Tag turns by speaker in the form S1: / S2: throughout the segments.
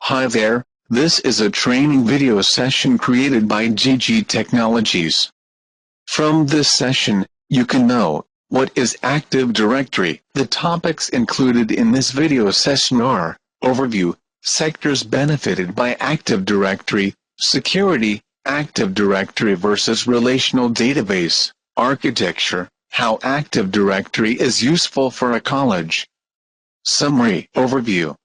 S1: Hi there, this is a training video session created by JiJi Technologies. From this session, you can know what is Active Directory. The topics included in this video session are overview, sectors benefited by Active Directory, security, Active Directory versus relational database, architecture, how Active Directory is useful for a college. Summary overview.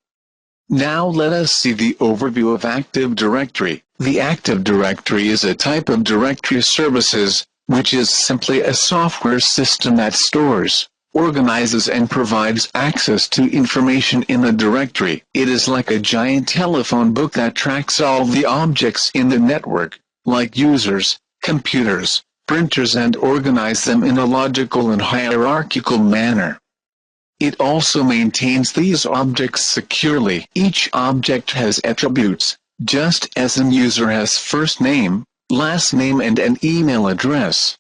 S1: Now let us see the overview of Active Directory. The Active Directory is a type of directory services, which is simply a software system that stores, organizes and provides access to information in a directory. It is like a giant telephone book that tracks all the objects in the network, like users, computers, printers, and organize them in a logical and hierarchical manner. It also maintains these objects securely. Each object has attributes, just as an user has first name, last name and an email address.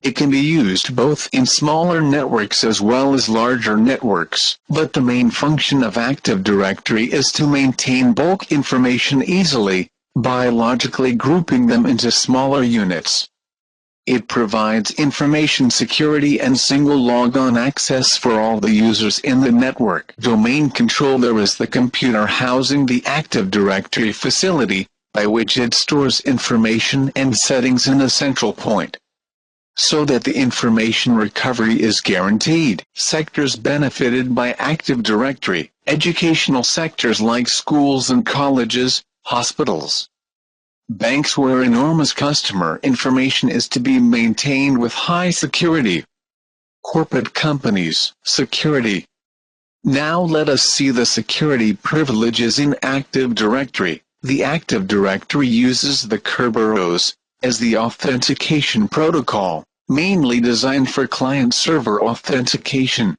S1: It can be used both in smaller networks as well as larger networks, but the main function of Active Directory is to maintain bulk information easily, by logically grouping them into smaller units. It provides information security and single logon access for all the users in the network. Domain controller is the computer housing the Active Directory facility, by which it stores information and settings in a central point, so that the information recovery is guaranteed. Sectors benefited by Active Directory: educational sectors like schools and colleges, hospitals, banks where enormous customer information is to be maintained with high security. Corporate companies, security. Now let us see the security privileges in Active Directory. The Active Directory uses the Kerberos as the authentication protocol, mainly designed for client-server authentication.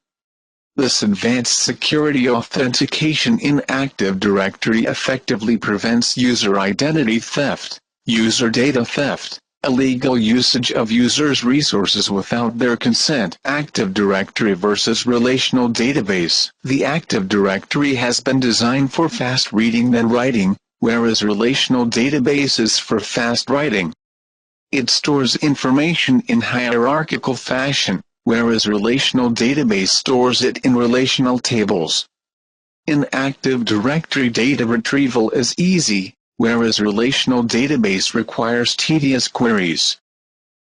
S1: This advanced security authentication in Active Directory effectively prevents user identity theft, user data theft, illegal usage of users' resources without their consent. Active Directory versus relational database. The Active Directory has been designed for fast reading and writing, whereas relational database is for fast writing. It stores information in hierarchical fashion, whereas relational database stores it in relational tables. In Active Directory, data retrieval is easy, whereas relational database requires tedious queries.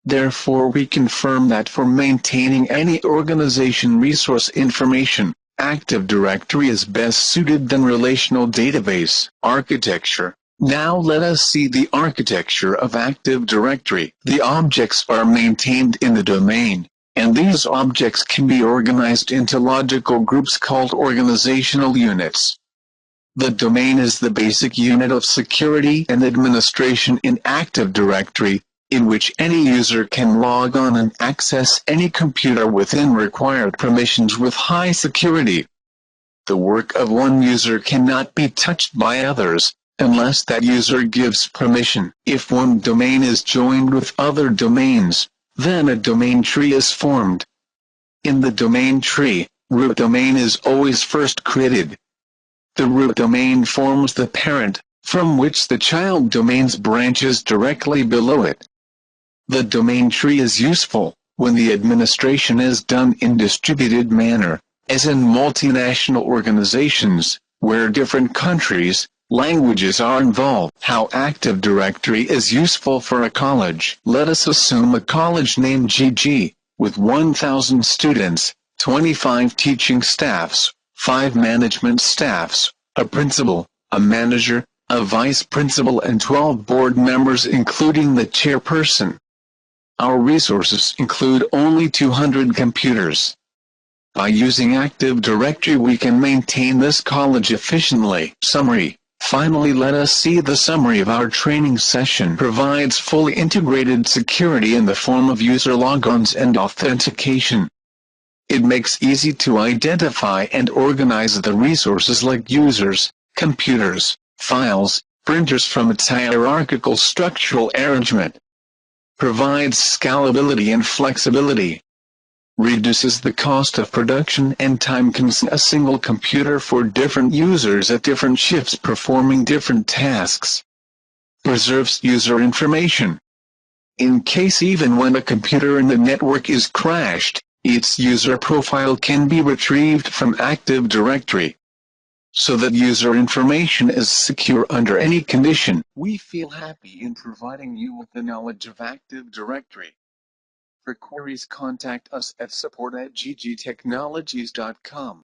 S1: Therefore, we confirm that for maintaining any organization resource information, Active Directory is best suited than relational database. Architecture. Now let us see the architecture of Active Directory. The objects are maintained in the domain, and these objects can be organized into logical groups called organizational units. The domain is the basic unit of security and administration in Active Directory, in which any user can log on and access any computer within required permissions with high security. The work of one user cannot be touched by others, unless that user gives permission. If one domain is joined with other domains, then a domain tree is formed. In the domain tree, root domain is always first created. The root domain forms the parent, from which the child domains branches directly below it. The domain tree is useful when the administration is done in distributed manner, as in multinational organizations, where different countries, languages are involved. How Active Directory is useful for a college. Let us assume a college named JiJi, with 1,000 students, 25 teaching staffs, 5 management staffs, a principal, a manager, a vice principal and 12 board members including the chairperson. Our resources include only 200 computers. By using Active Directory we can maintain this college efficiently. Summary. Finally, let us see the summary of our training session. Provides fully integrated security in the form of user logons and authentication. It makes easy to identify and organize the resources like users, computers, files, printers from its hierarchical structural arrangement. Provides scalability and flexibility. reduces the cost of production and time consuming a single computer for different users at different shifts performing different tasks, preserves user information. In case even when a computer in the network is crashed, its user profile can be retrieved from Active Directory, so that user information is secure under any condition. We feel happy in providing you with the knowledge of Active Directory. For queries, contact us at support@jjitechnologies.com.